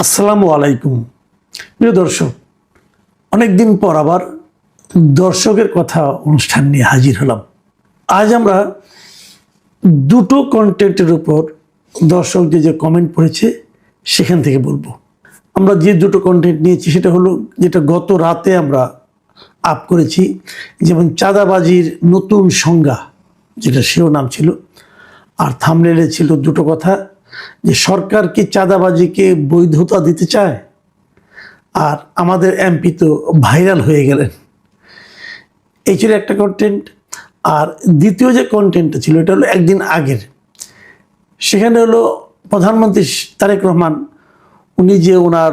আসসালামু আলাইকুম প্রিয় দর্শক, অনেকদিন পর আবার দর্শকের কথা অনুষ্ঠান নিয়ে হাজির হলাম। আজ আমরা দুটো কন্টেন্টের উপর দর্শক যে কমেন্ট পড়েছে সেখান থেকে বলবো। আমরা যে দুটো কন্টেন্ট নিয়েছি সেটা হলো যেটা গত রাতে আমরা আপ করেছি, যেমন চাঁদাবাজির নতুন সংজ্ঞা, যেটা শিরোনাম ছিল, আর থাম্বনেলে ছিল দুটো কথা, যে সরকার কি চাঁদাবাজিকে বৈধতা দিতে চায়, আর আমাদের এমপি তো ভাইরাল হয়ে গেলেন। এই ছিল একটা কন্টেন্ট। আর দ্বিতীয় যে কন্টেন্টটা ছিল এটা হলো একদিন আগের। সেখানে হলো প্রধানমন্ত্রী তারেক রহমান, উনি যে ওনার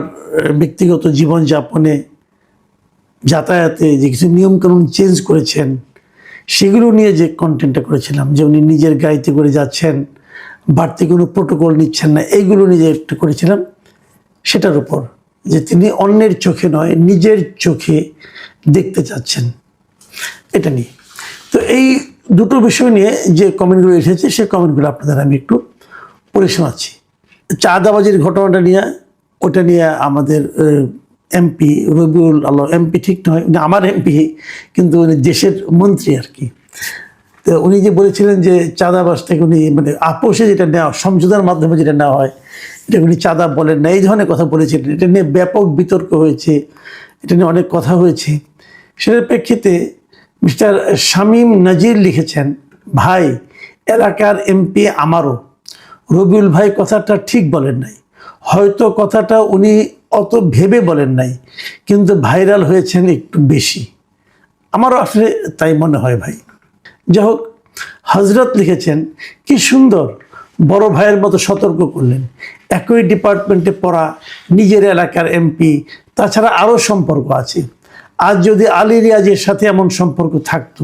ব্যক্তিগত জীবনযাপনে যাতায়াতে যে কিছু নিয়মকানুন চেঞ্জ করেছেন সেগুলো নিয়ে যে কন্টেন্টটা করেছিলাম, যে উনি নিজের গাড়িতে করে যাচ্ছেন, বাড়তি কোনো প্রোটোকল নিচ্ছেন না, এইগুলো নিয়ে একটু করেছিলাম। সেটার উপর যে তিনি অন্যের চোখে নয় নিজের চোখে দেখতে চাচ্ছেন, এটা নিয়ে। তো এই দুটো বিষয় নিয়ে যে কমেন্টগুলো এসেছে সেই কমেন্টগুলো আপনাদের আমি একটু পড়ে শোনাচ্ছি। চাঁদাবাজির ঘটনাটা নিয়ে, ওটা নিয়ে আমাদের এমপি রবিউল আলম, এমপি ঠিক নয়, আমার এমপি, কিন্তু উনি দেশের মন্ত্রী আর কি। তো উনি যে বলেছিলেন যে চাঁদাবাজ থেকে উনি মানে আপোষে যেটা নেওয়া, সমঝোতার মাধ্যমে যেটা নেওয়া হয়, এটা উনি চাঁদা বলেন না, এই ধরনের কথা বলেছিলেন। এটা নিয়ে ব্যাপক বিতর্ক হয়েছে, এটা নিয়ে অনেক কথা হয়েছে। সেটার প্রেক্ষিতে মিস্টার শামীম নাজির লিখেছেন, ভাই এলাকার এমপি আমারও, রবিউল ভাই কথাটা ঠিক বলেন নাই, হয়তো কথাটা উনি অত ভেবে বলেন নাই, কিন্তু ভাইরাল হয়েছেন একটু বেশি, আমারও আসলে তাই মনে হয় ভাই। যাই হোক, হজরত লিখেছেন, কি সুন্দর বড় ভাইয়ের মতো সতর্ক করলেন, একই ডিপার্টমেন্টে পড়া, নিজের এলাকার এমপি, তাছাড়া আরও সম্পর্ক আছে। আজ যদি আলী রিয়াজের সাথে এমন সম্পর্ক থাকতো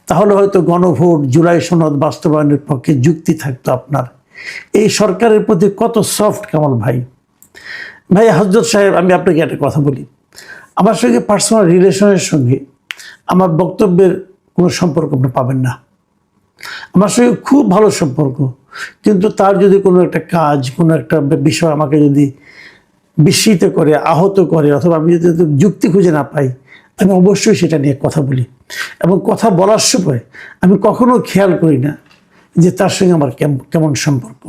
তাহলে হয়তো গণভোট, জুলাই সনদ বাস্তবায়নের পক্ষে যুক্তি থাকতো আপনার। এই সরকারের প্রতি কত সফট কামাল ভাই। ভাই হজরত সাহেব, আমি আপনাকে একটা কথা বলি, আমার সঙ্গে পার্সোনাল রিলেশনের সঙ্গে আমার বক্তব্যের কোনো সম্পর্ক আপনি পাবেন না। আমার সঙ্গে খুব ভালো সম্পর্ক, কিন্তু তার যদি কোনো একটা কাজ, কোনো একটা বিষয় আমাকে যদি বিস্মিত করে, আহত করে, অথবা আমি যদি যুক্তি খুঁজে না পাই, আমি অবশ্যই সেটা নিয়ে কথা বলি। এবং কথা বলার সময় আমি কখনো খেয়াল করি না যে তার সঙ্গে আমার কেমন সম্পর্ক।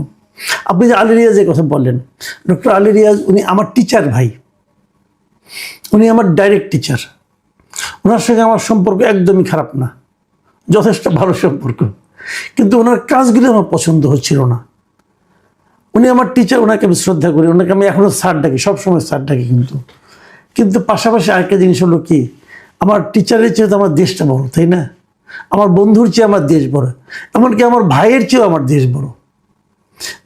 আপনি যে আলী রিয়াজের কথা বললেন, ডক্টর আলী রিয়াজ উনি আমার টিচার ভাই, উনি আমার ডাইরেক্ট টিচার। ওনার সঙ্গে আমার সম্পর্ক একদমই খারাপ না, যথেষ্ট ভালো সম্পর্ক, কিন্তু ওনার কাজগুলো আমার পছন্দ হচ্ছিল না। উনি আমার টিচার, ওনাকে আমি শ্রদ্ধা করি, ওনাকে আমি এখনও স্যার ডাকি, সবসময় স্যার ডাকি, কিন্তু পাশাপাশি আরেকটা জিনিস হলো কি, আমার টিচারের চেয়ে তো আমার দেশটা বড়, তাই না? আমার বন্ধুর চেয়ে আমার দেশ বড়, এমনকি আমার ভাইয়ের চেয়েও আমার দেশ বড়।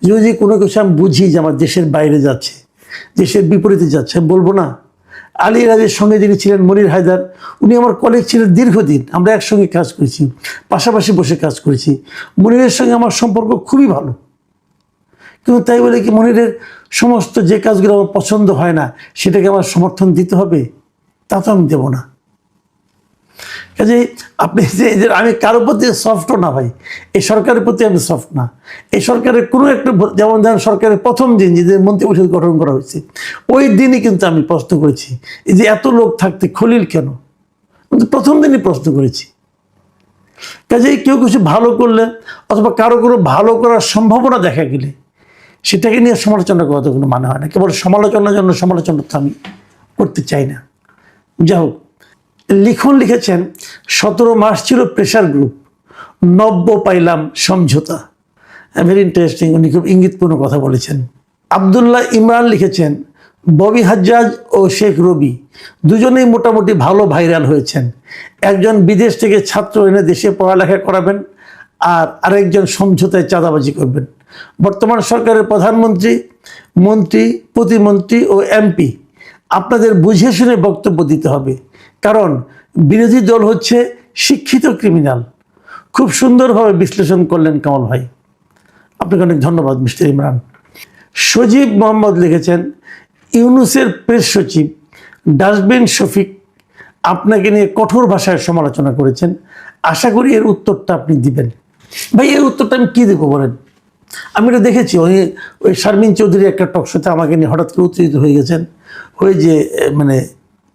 যদি কোনো কিছু আমি বুঝি যে আমার দেশের বাইরে যাচ্ছে, দেশের বিপরীতে যাচ্ছে, আমি বলবো না? আলী রাজের সঙ্গে যিনি ছিলেন মনির হায়দার, উনি আমার কলিগ ছিলেন দীর্ঘদিন, আমরা একসঙ্গে কাজ করেছি, পাশাপাশি বসে কাজ করেছি। মনিরের সঙ্গে আমার সম্পর্ক খুবই ভালো, কিন্তু তাই বলে কি মনিরের সমস্ত যে কাজগুলো আমার পছন্দ হয় না সেটাকে আমার সমর্থন দিতে হবে? তা তো আমি দেবো না। কাজে আপনি যে আমি কারোর প্রতি সফটও না ভাই, এই সরকারের প্রতি আমি সফট না। এই সরকারের কোনো একটা, যেমন ধরেন সরকারের প্রথম দিন যে মন্ত্রিপরিষদ গঠন করা হয়েছে, ওই দিনই কিন্তু আমি প্রশ্ন করেছি এই যে এত লোক থাকতে খলিল কেন, কিন্তু প্রথম দিনই প্রশ্ন করেছি। কাজেই কেউ কিছু ভালো করলে অথবা কারো কোনো ভালো করার সম্ভাবনা দেখা গেলে সেটাকে নিয়ে সমালোচনা করা তো কোনো মানে হয় না। কেবল সমালোচনার জন্য সমালোচনা তো আমি করতে চাই না। যাই হোক, লিখন লিখেছেন, 17 মাস ছিল প্রেশার গ্রুপ, 90 পাইলাম সমঝোতা। ভেরি ইন্টারেস্টিং, উনি খুব ইঙ্গিতপূর্ণ কথা বলেছেন। আবদুল্লাহ ইমরান লিখেছেন, ববি হাজ্জাজ ও শেখ রবি দুজনেই মোটামুটি ভালো ভাইরাল হয়েছেন। একজন বিদেশ থেকে ছাত্র এনে দেশে পড়ালেখা করাবেন, আর আরেকজন সমঝোতায় চাঁদাবাজি করবেন। বর্তমান সরকারের প্রধানমন্ত্রী, মন্ত্রী, প্রতিমন্ত্রী ও এমপি, আপনাদের বুঝে শুনে বক্তব্য দিতে হবে, কারণ বিরোধী দল হচ্ছে শিক্ষিত ক্রিমিনাল। খুব সুন্দরভাবে বিশ্লেষণ করলেন কামাল ভাই, আপনাকে অনেক ধন্যবাদ মিস্টার ইমরান। সজীব মোহাম্মদ লিখেছেন, ইউনুসের প্রেস সচিব ডাস্টবিন শফিক আপনাকে নিয়ে কঠোর ভাষায় সমালোচনা করেছেন, আশা করি এর উত্তরটা আপনি দিবেন। ভাই এর উত্তরটা আমি কী দেবো বলেন? আমি এটা দেখেছি, ওই শারমিন চৌধুরী একটা টকশোতে আমাকে নিয়ে হঠাৎ করে উত্তেজিত হয়ে গেছেন, হয়ে যে মানে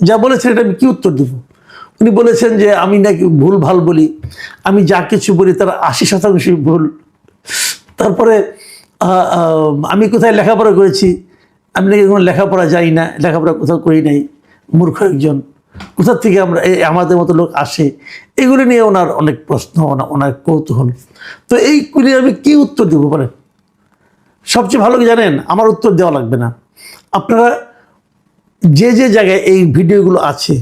যা বলেছেন এটা আমি কী উত্তর দেব। উনি বলেছেন যে আমি নাকি ভুল ভাল বলি, আমি যা কিছু বলি তার 80% ভুল। তারপরে আমি কোথায় লেখাপড়া করেছি, আমি নাকি কোনো লেখাপড়া যাই না, লেখাপড়া কোথাও করি নাই, মূর্খ একজন, কোথা থেকে আমাদের মতো লোক আসে, এগুলো নিয়ে ওনার অনেক প্রশ্ন, ওনার কৌতূহল। তো এইগুলি আমি কি উত্তর দেবো বলেন? সবচেয়ে ভালো কি জানেন, আমার উত্তর দেওয়া লাগবে না, আপনারা যে যে জায়গায় এই ভিডিওগুলো আছে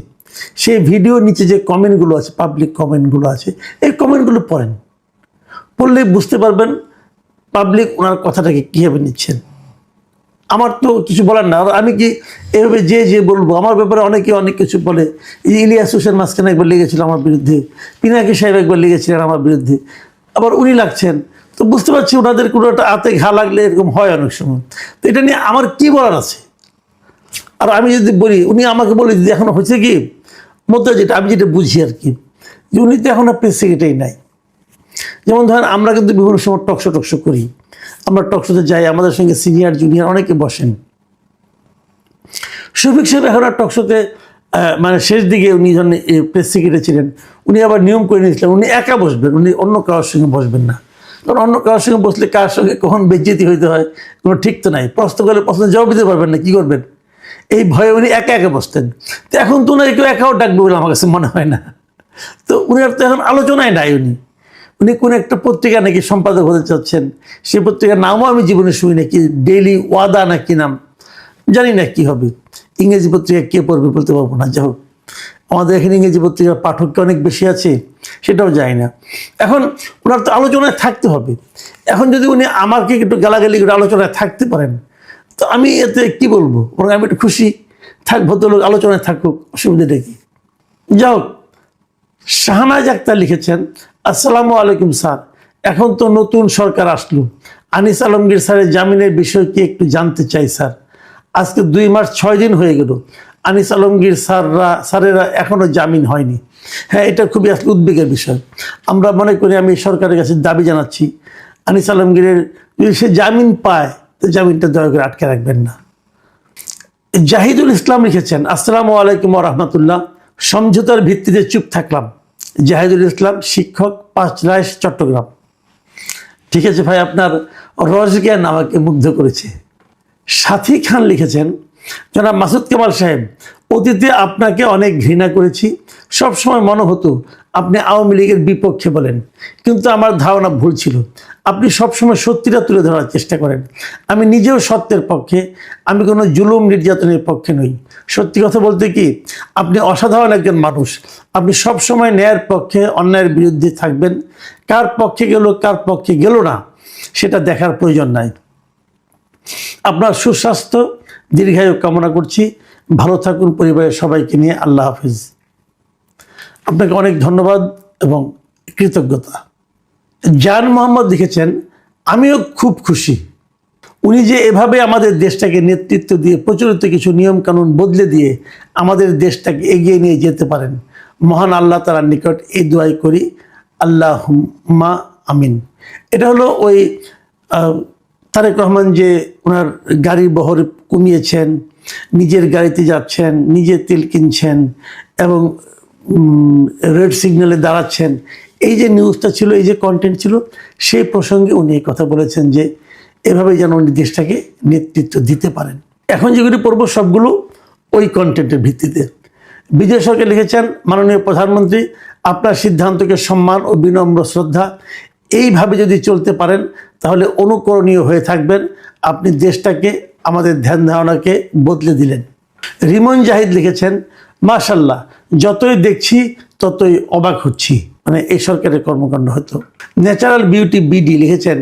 সেই ভিডিওর নিচে যে কমেন্টগুলো আছে, পাবলিক কমেন্টগুলো আছে, এই কমেন্টগুলো পড়েন, পড়লেই বুঝতে পারবেন পাবলিক ওনার কথাটাকে কীভাবে নিচ্ছেন। আমার তো কিছু বলার না, আর আমি কি এভাবে যে বলবো, আমার ব্যাপারে অনেকে অনেক কিছু বলে। ইলিয়াস হোসেন মাঝখানে একবার লেগেছিল আমার বিরুদ্ধে, পিনাকি সাহেব একবার লেগেছিলেন আমার বিরুদ্ধে, আবার উনি লাগছেন। তো বুঝতে পারছি ওনাদের কোনো একটা হাতে ঘা লাগলে এরকম হয় অনেক সময়। তো এটা নিয়ে আমার কি বলার আছে? আর আমি যদি বলি, উনি আমাকে বলে যদি এখন হচ্ছে কি মধ্যে যেটা আমি যেটা বুঝি আর কি, যে উনি তো এখন আর প্রেস সেক্রেটারি নাই। যেমন ধরেন আমরা কিন্তু বিভিন্ন সময় টকশো করি, আমরা টকশোতে যাই, আমাদের সঙ্গে সিনিয়র জুনিয়র অনেকে বসেন। শফিক সাহেব এখন আর টকশোতে মানে শেষ দিকে উনি যখন প্রেস সেক্রেটারি ছিলেন, উনি আবার নিয়ম করে নিয়েছিলেন উনি একা বসবেন, উনি অন্য কারোর সঙ্গে বসবেন না। কারণ অন্য কারোর সঙ্গে বসলে কার সঙ্গে কখন বেজ্জতি হইতে হয় কোনো ঠিক তো নাই, প্রশ্ন করলে প্রশ্ন জবাব দিতে পারবেন না, কী করবেন, এই ভয়ে উনি একা একা বসতেন। তো এখন তো উনি কেউ একাও ডাকবে বলে আমার কাছে মনে হয় না। তো উনি আর তো এখন আলোচনায় নাই। উনি কোন একটা পত্রিকা নাকি সম্পাদক হতে চাচ্ছেন, সেই পত্রিকার নামও আমি জীবনে শুনি নাকি, ডেইলি ওয়াদা নাকি নাম, জানি না কি হবে। ইংরেজি পত্রিকা কে পড়বে বলতে পারবো না। যাই হোক, আমাদের এখানে ইংরেজি পত্রিকার পাঠক অনেক বেশি আছে সেটাও জানি না। এখন ওনার তো আলোচনায় থাকতে হবে। এখন যদি উনি আমাকে একটু গালাগালি করে আলোচনায় থাকতে পারেন, তো আমি এতে কি বলবো, বরং আমি একটু খুশি থাক, ভদ্রলোক আলোচনায় থাকুক, অসুবিধাটা কি। যাই হোক, শাহনাজ আক্তার লিখেছেন, আসসালামু আলাইকুম স্যার, এখন তো নতুন সরকার আসলো, আনিস আলমগীর স্যারের জামিনের বিষয় কি একটু জানতে চাই স্যার। আজকে 2 মাস 6 দিন হয়ে গেল, আনিস আলমগীর স্যারেরা এখনো জামিন হয়নি। হ্যাঁ, এটা খুবই আসলে উদ্বেগের বিষয়। আমরা মনে করি, আমি সরকারের কাছে দাবি জানাচ্ছি, আনিস আলমগীরের যদি সে জামিন পায় তো জামিনটা দয়া করে আটকে রাখবেন না। জাহিদুল ইসলাম লিখেছেন, আসসালামু আলাইকুম ওয়া রাহমাতুল্লাহ, সমঝোতার ভিত্তিতে চুপ থাকলাম। জাহিদুল ইসলাম, শিক্ষক, 5 রাইস, চট্টগ্রাম। ঠিক আছে ভাই, আপনার রসজ্ঞান আমাকে মুগ্ধ করেছে। সাথী খান লিখেছেন, জনাব মাসুদ কামাল সাহেব, অতীতে আপনাকে অনেক ঘৃণা করেছি, সবসময় মনে হতো আপনি আওয়ামী লীগের বিপক্ষে বলেন, কিন্তু আমার ধারণা ভুল ছিল। আপনি সবসময় সত্যিটা তুলে ধরার চেষ্টা করেন। আমি নিজেও সত্যের পক্ষে, আমি কোনো জুলুম নির্যাতনের পক্ষে নই। সত্যি কথা বলতে কি, আপনি অসাধারণ একজন মানুষ। আপনি সবসময় ন্যায়ের পক্ষে, অন্যায়ের বিরুদ্ধে থাকবেন। কার পক্ষে গেল কার পক্ষে গেল না সেটা দেখার প্রয়োজন নাই। আপনার সুস্বাস্থ্য দীর্ঘায়ু কামনা করছি, ভালো থাকুন পরিবারের সবাইকে নিয়ে, আল্লাহ হাফিজ। আপনাকে অনেক ধন্যবাদ এবং কৃতজ্ঞতা। জান মোহাম্মদ লিখেছেন, আমিও খুব খুশি উনি যে এভাবে আমাদের দেশটাকে নেতৃত্ব দিয়ে প্রচলিত কিছু নিয়ম কানুন বদলে দিয়ে আমাদের দেশটাকে এগিয়ে নিয়ে যেতে পারেন। মহান আল্লাহ তাআলার নিকট এই দোয়াই করি, আল্লাহুম্মা আমিন। এটা হলো ওই তারেক রহমান যে ওনার গাড়ির বহর কমিয়েছেন, নিজের গাড়িতে যাচ্ছেন, নিজে তেল কিনছেন এবং রেড সিগন্যালে দাঁড়াচ্ছেন, এই যে নিউজটা ছিল, এই যে কন্টেন্ট ছিল, সেই প্রসঙ্গে উনি এই কথা বলেছেন যে এভাবে যেন উনি দেশটাকে নেতৃত্ব দিতে পারেন। এখন যেগুলি পড়ব সবগুলো ওই কন্টেন্টের ভিত্তিতে। বিজয় সরকার লিখেছেন, মাননীয় প্রধানমন্ত্রী, আপনার সিদ্ধান্তকে সম্মান ও বিনম্র শ্রদ্ধা। এইভাবে যদি চলতে পারেন তাহলে অনুকরণীয় হয়ে থাকবেন। আপনি দেশটাকে, আমাদের ধ্যান ধারণাকে বদলে দিলেন। রিমন জাহিদ লিখেছেন, মাশাল্লাহ, যতই দেখছি ততই অবাক হচ্ছি। মানে এই সরকারের কর্মকাণ্ড হতো। ন্যাচারাল বিউটি বিডি লিখেছেন,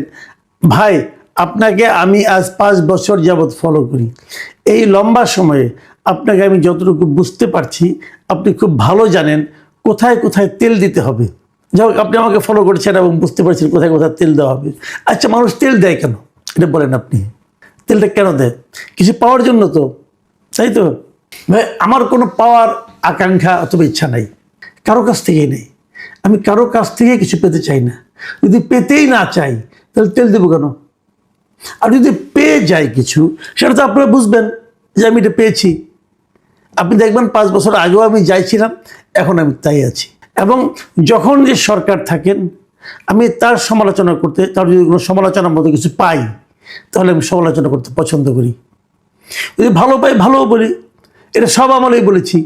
ভাই আপনাকে আমি আজ 5 বছর যাবৎ ফলো করি। এই লম্বা সময়ে আপনাকে আমি যতটুকু বুঝতে পারছি, আপনি খুব ভালো জানেন কোথায় কোথায় তেল দিতে হবে। যাই হোক, আপনি আমাকে ফলো করেছেন এবং বুঝতে পারছেন কোথায় কোথায় তেল দেওয়া হবে। আচ্ছা, মানুষ তেল দেয় কেন এটা বলেন আপনি? তেলটা কেন দেয়? কিছু পাওয়ার জন্য তো, তাই তো? ভাই, আমার কোনো পাওয়ার আকাঙ্ক্ষা অথবা ইচ্ছা নাই, কারো কাছ থেকেই নেই। আমি কারো কাছ থেকে কিছু পেতে চাই না। যদি পেতেই না চাই তাহলে তেল দেবো কেন? আর যদি পেয়ে যায় কিছু, সেটা তো আপনারা বুঝবেন যে আমি এটা পেয়েছি। আপনি দেখবেন 5 বছর আগেও আমি যাই ছিলাম, এখন আমি তাই আছি। এবং যখন যে সরকার থাকেন, আমি তার সমালোচনা করতে, তার যদি কোনো সমালোচনার মতো কিছু পাই, তাহলে আমি সমালোচনা করতে পছন্দ করি। যদি ভালো পাই ভালোও বলি, এটা সব আমলেই বলেছি।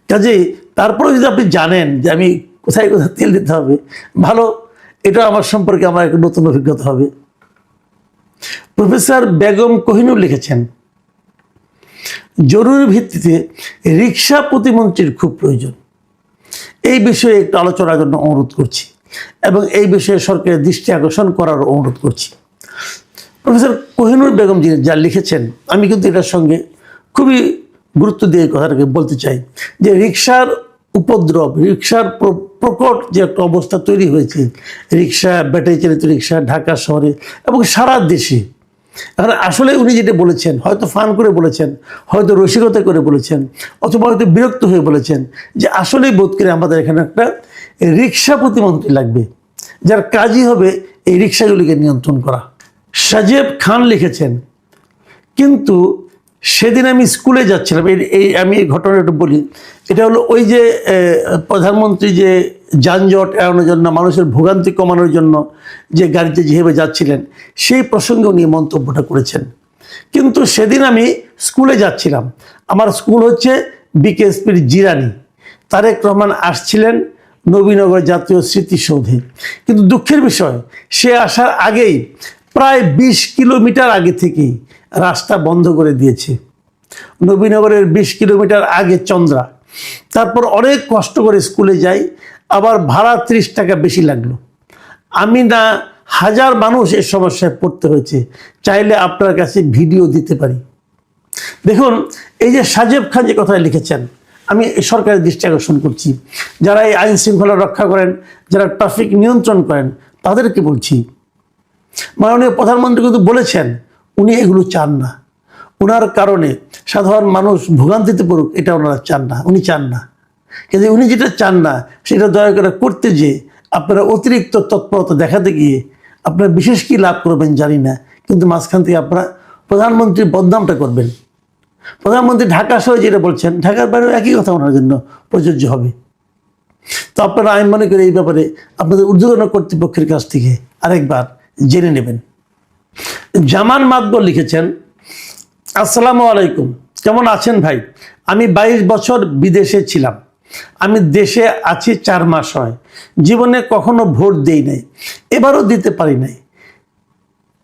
কাজেই তারপরে যদি আপনি জানেন যে আমি কোথায় কোথায় তেল দিতে হবে, ভালো, এটা আমার সম্পর্কে আমার একটা নতুন অভিজ্ঞতা হবে। প্রফেসর বেগম কোহিনুর লিখেছেন, জরুরি ভিত্তিতে রিক্সা প্রতিমন্ত্রীর খুব প্রয়োজন। এই বিষয়ে একটু আলোচনার জন্য অনুরোধ করছি এবং এই বিষয়ে সরকারের দৃষ্টি আকর্ষণ করার অনুরোধ করছি। প্রফেসর কোহিনুর বেগম যিনি যা লিখেছেন, আমি কিন্তু এটার সঙ্গে খুবই গুরুত্ব দিয়ে এই কথাটাকে বলতে চাই যে রিক্সার উপদ্রব, রিক্সার প্রকট যে একটা অবস্থা তৈরি হয়েছে, রিক্সা, ব্যাটারি চালিত রিক্সা ঢাকা শহরে এবং সারা দেশে। এখন আসলে উনি যেটা বলেছেন, হয়তো ফান করে বলেছেন, হয়তো রসিকতা করে বলেছেন, অথবা হয়তো বিরক্ত হয়ে বলেছেন যে আসলেই বোধ করে আমাদের এখানে একটা রিক্সা প্রতিমন্ত্রী লাগবে, যার কাজই হবে এই রিক্সাগুলিকে নিয়ন্ত্রণ করা। সাজেব খান লিখেছেন, কিন্তু সেদিন আমি স্কুলে যাচ্ছিলাম, আমি এই ঘটনাটা বলি। এটা হলো ওই যে প্রধানমন্ত্রী যে যানজট এড়ানোর জন্য, মানুষের ভোগান্তি কমানোর জন্য যে গাড়িতে যেভাবে যাচ্ছিলেন, সেই প্রসঙ্গে উনি মন্তব্যটা করেছেন। কিন্তু সেদিন আমি স্কুলে যাচ্ছিলাম, আমার স্কুল হচ্ছে বিকেএসপির জিরানি। তারেক রহমান আসছিলেন নবীনগর জাতীয় স্মৃতিসৌধে, কিন্তু দুঃখের বিষয়, সে আসার আগেই প্রায় 20 কিলোমিটার আগে থেকেই রাস্তা বন্ধ করে দিয়েছে। নবীনগরের 20 কিলোমিটার আগে চন্দ্রা। তারপর অনেক কষ্ট করে স্কুলে যাই, আবার ভাড়া 30 টাকা বেশি লাগলো। আমি না হাজার মানুষ এর সমস্যায় পড়তে হয়েছে। চাইলে আপনার কাছে ভিডিও দিতে পারি। দেখুন, এই যে সাজেব খান যে কথা লিখেছেন, আমি সরকারের দৃষ্টি আকর্ষণ করছি, যারা এই আইন শৃঙ্খলা রক্ষা করেন, যারা ট্রাফিক নিয়ন্ত্রণ করেন, তাদেরকে বলছি, মাননীয় প্রধানমন্ত্রী কিন্তু বলেছেন উনি এগুলো চান না। ওনার কারণে সাধারণ মানুষ ভোগান্তিতে পড়ুক, এটা ওনারা চান না, উনি চান না। কিন্তু উনি যেটা চান না, সেটা দয়া করে করতে যে আপনারা অতিরিক্ত তৎপরতা দেখাতে গিয়ে আপনারা বিশেষ কি লাভ করবেন জানি না, কিন্তু মাঝখান থেকে আপনারা প্রধানমন্ত্রীর বদনামটা করবেন। প্রধানমন্ত্রী ঢাকা শহরে যেটা বলছেন, ঢাকার বাইরেও একই কথা ওনার জন্য প্রযোজ্য হবে। তো আপনারা, আমি মনে করি এই ব্যাপারে আপনাদের ঊর্ধ্বতন কর্তৃপক্ষের কাছ থেকে আরেকবার জেনে নেবেন। জামান মাতবর লিখেছেন, আসসালামু আলাইকুম, কেমন আছেন ভাই? আমি 22 বছর বিদেশে ছিলাম। আমি দেশে আছি 4 মাস হয়। জীবনে কখনো ভোট দেই নাই, এবারও দিতে পারি নাই।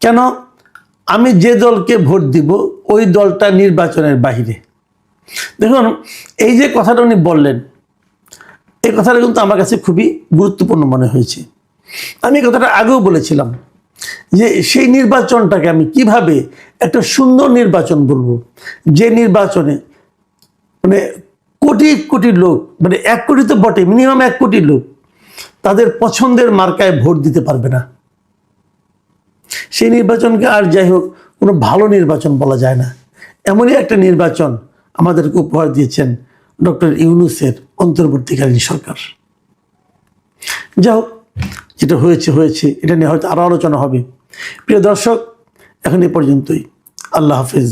কেন? আমি যে দলকে ভোট দিব ওই দলটা নির্বাচনের বাহিরে। দেখুন, এই যে কথাটা উনি বললেন, এই কথাটা কিন্তু আমার কাছে খুবই গুরুত্বপূর্ণ মনে হয়েছে। আমি এই কথাটা আগেও বলেছিলাম যে সেই নির্বাচনটাকে আমি কিভাবে একটা সুন্দর নির্বাচন বলবো, যে নির্বাচনে মানে কোটি কোটি লোক, মানে 1 কোটি তো বটে, মিনিমাম 1 কোটি লোক তাদের পছন্দের মার্কায় ভোট দিতে পারবে না। সেই নির্বাচনকে আর যাই হোক কোনো ভালো নির্বাচন বলা যায় না। এমনই একটা নির্বাচন আমাদেরকে উপহার দিয়েছেন ডক্টর ইউনূসের অন্তর্বর্তীকালীন সরকার। যাই হোক, যেটা হয়েছে হয়েছে, এটা নিয়ে হয়তো আরও আলোচনা হবে। প্রিয় দর্শক, এখন এ পর্যন্তই। আল্লাহ হাফেজ।